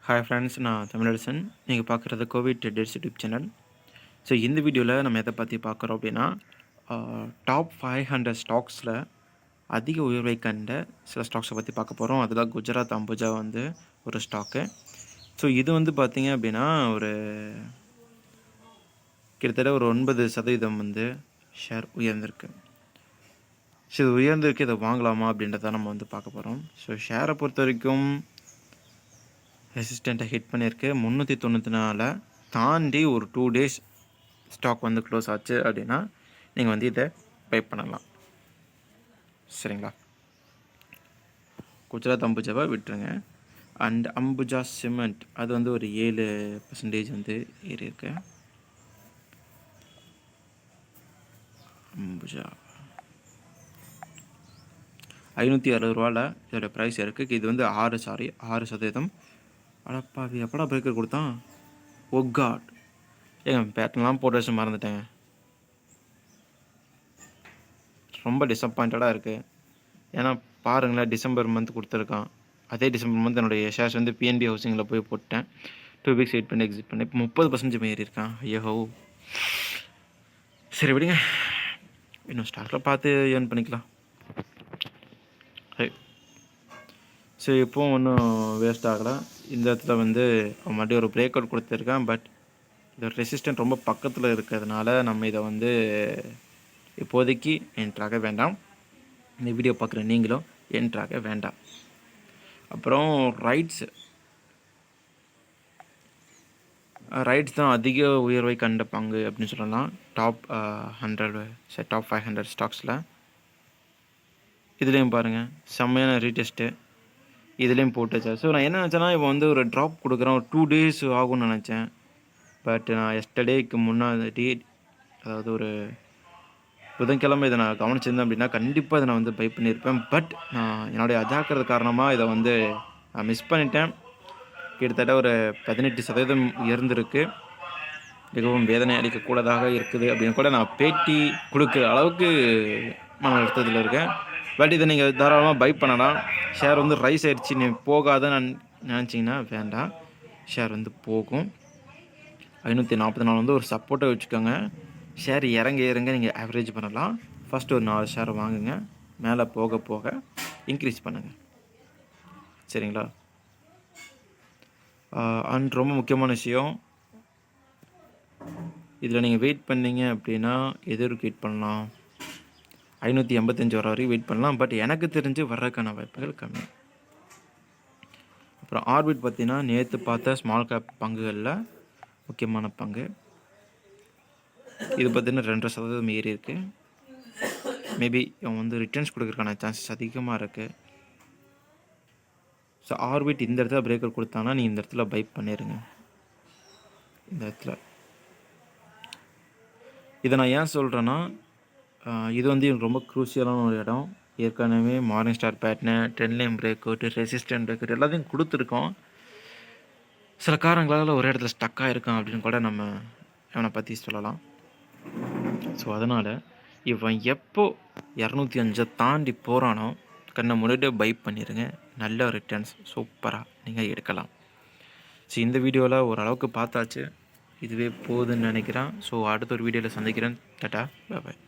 Hi friends, நான் தமிழரசன். நீங்கள் பார்க்குறது Covid debts YouTube channel. So இந்த வீடியோவில் நம்ம எதை பற்றி பார்க்குறோம் அப்படின்னா, டாப் 500 ஸ்டாக்ஸில் அதிக உயர்வை கண்ட சில ஸ்டாக்ஸை பற்றி பார்க்க போகிறோம். அதில் குஜராத் அம்புஜா வந்து ஒரு ஸ்டாக்கு. ஸோ இது வந்து பார்த்திங்க அப்படின்னா ஒரு கிட்டத்தட்ட ஒரு 9% வந்து ஷேர் உயர்ந்திருக்கு. ஸோ இது உயர்ந்திருக்கு, இதை வாங்கலாமா அப்படின்றத நம்ம வந்து பார்க்க போகிறோம். ஸோ ஷேரை பொறுத்த வரைக்கும் ரெசிஸ்டண்ட்டை ஹிட் பண்ணியிருக்கு. 394 தாண்டி ஒரு 2 டேஸ் ஸ்டாக் வந்து க்ளோஸ் ஆச்சு அப்படின்னா நீங்கள் வந்து இதை பை பண்ணலாம். சரிங்களா? குஜராத் அம்புஜாவை விட்டுருங்க. அண்ட் அம்புஜா சிமெண்ட் அது வந்து ஒரு 7% வந்து ஏறி இருக்கு. அம்புஜா 560 ரூபாவில் இதோட ப்ரைஸ் இருக்குது. இது வந்து 6%. அடப்பாவி, எப்படா பிரேக்கர் கொடுத்தான்? ஓ காட், ஏங்க பேட்டர்லாம் போட்டு வச்சு மறந்துட்டேங்க. ரொம்ப டிசப்பாயிண்டடாக இருக்குது. ஏன்னா பாருங்களேன், டிசம்பர் மந்த் கொடுத்துருக்கான். அதே டிசம்பர் மந்த் என்னுடைய ஷேர்ஸ் வந்து பிஎன்பி ஹவுசிங்கில் போய் போட்டேன். 2 வீக்ஸ் வெயிட் பண்ணி எக்ஸிட் பண்ணேன். இப்போ 30% ஏறி இருக்கான். ஐயோ, சரி விடுங்க, இன்னும் ஸ்டாக்கில் பார்த்து ஏர்ன் பண்ணிக்கலாம். ஸோ இப்போவும் ஒன்றும் வேஸ்ட் ஆகலை. இந்த இடத்துல வந்து மறுபடியும் ஒரு பிரேக் அவுட் கொடுத்துருக்கேன். பட் இதோட ரெசிஸ்டன்ட் ரொம்ப பக்கத்தில் இருக்கிறதுனால நம்ம இதை வந்து இப்போதைக்கு என்ட்ராக வேண்டாம். இந்த வீடியோ பார்க்குற நீங்களும் என்ட்ராக வேண்டாம். அப்புறம் ரைட்ஸ் தான் அதிக உயர்வை கண்ட பங்கு அப்படின்னு சொல்லலாம். டாப் 500 ஸ்டாக்ஸில் இதுலேயும் பாருங்கள், செம்மையான ரீடெஸ்ட்டு இதுலேயும் போட்டுச்சா. ஸோ நான் என்ன நினச்சேன்னா, இப்போ வந்து ஒரு ட்ராப் கொடுக்குறேன், ஒரு 2 டேஸ் ஆகும்னு நினச்சேன். பட் நான் எஸ்டர்டேக்கு முன்னாடி, அதாவது ஒரு புதன்கிழமை இதை நான் கவனிச்சிருந்தேன் அப்படின்னா கண்டிப்பாக இதை நான் வந்து பை பண்ணியிருப்பேன். பட் நான் என்னுடைய அஜாக்கிரதை காரணமாக இதை வந்து நான் மிஸ் பண்ணிட்டேன். கிட்டத்தட்ட ஒரு 18% உயர்ந்திருக்கு. மிகவும் வேதனை அளிக்கக்கூடதாக இருக்குது அப்படின்னு கூட நான் பேட்டி கொடுக்குற அளவுக்கு மன அழுத்தத்தில் இருக்கேன். பட் இதை நீங்கள் தாராளமாக பை பண்ணலாம். ஷேர் வந்து ரைஸ் ஆகிடுச்சு, நீ போகாதுன்னு நினச்சிங்கன்னா வேண்டாம், ஷேர் வந்து போகும். 544 வந்து ஒரு சப்போர்ட்டை வச்சுக்கோங்க. ஷேர் இறங்க நீங்கள் ஆவரேஜ் பண்ணலாம். ஃபஸ்ட்டு ஒரு 4 ஷேரை வாங்குங்க, மேலே போக போக இன்க்ரீஸ் பண்ணுங்கள். சரிங்களா? அண்ட் ரொம்ப முக்கியமான விஷயம், இதில் நீங்கள் வெயிட் பண்ணிங்க அப்படின்னா எதிர்க்கு வெயிட் பண்ணலாம், 585 வர வரைக்கும் வெயிட் பண்ணலாம். பட் எனக்கு தெரிஞ்சு வர்றதுக்கான வாய்ப்புகள் கம்மி. அப்புறம் ஆர்பிட் பார்த்தீங்கன்னா நேற்று பார்த்த ஸ்மால் கேப் பங்குகளில் முக்கியமான பங்கு. இது பார்த்தீங்கன்னா 2% ஏறி இருக்குது. மேபி இவன் வந்து ரிட்டர்ன்ஸ் கொடுக்குறதுக்கான சான்சஸ் அதிகமாக இருக்குது. ஸோ ஆர்பிட் இந்த இடத்துல பிரேக்கர் கொடுத்தாங்கன்னா நீங்கள் இந்த இடத்துல பை பண்ணிடுங்க. இந்த இடத்துல இதை நான் ஏன் சொல்கிறேன்னா, இது வந்து எனக்கு ரொம்ப க்ரூஷியலான ஒரு இடம். ஏற்கனவே morning star pattern, trend line break out, resistant break out எல்லாத்தையும் கொடுத்துருக்கோம். சில காரணங்களால் ஒரு இடத்துல ஸ்டக்காக இருக்கான் அப்படின்னு கூட நம்ம இவனை பற்றி சொல்லலாம். ஸோ அதனால் இவன் எப்போ 205 தாண்டி போகிறானோ கண்ணை முன்னாடியே பை பண்ணிடுங்க. நல்ல ரிட்டர்ன்ஸ் சூப்பராக நீங்கள் எடுக்கலாம். ஸோ இந்த வீடியோவில் ஓரளவுக்கு பார்த்தாச்சு, இதுவே போதுன்னு நினைக்கிறேன். ஸோ அடுத்த ஒரு வீடியோவில் சந்திக்கிறேன். Tata, bye bye.